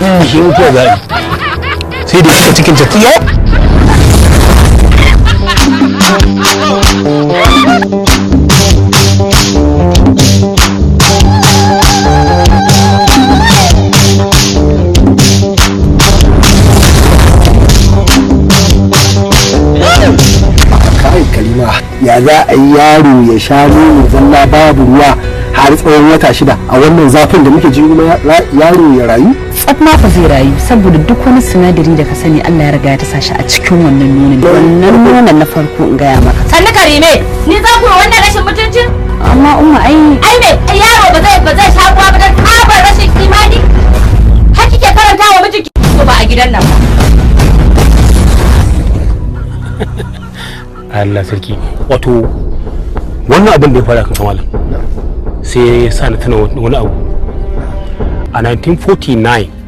shi ko zai sai da shiga cikin tafiya ya za a yi yaro ya sha nono zalla babu ruwa har tsawon wata 6 a wannan zafin da muke ji kuma yaro ya rayu? Tsafma fa zai rayu saboda duk wani sinadari da ka sani Allah ya riga ya tasa shi a cikin wannan nonon. Wannan nonon na farko in gaya maka. Sannu Karime, ni za ku wannan rashin mutuncin? Amma umma ai me yaro ba zai sha ruwa ba dan tsabar rashin imani? Har kike karanta wa mijinki ba a gidan nan ba. Allah sarki wato wannan abin da ya fara kan kamalan sai ya sa na tana wani abu a 1949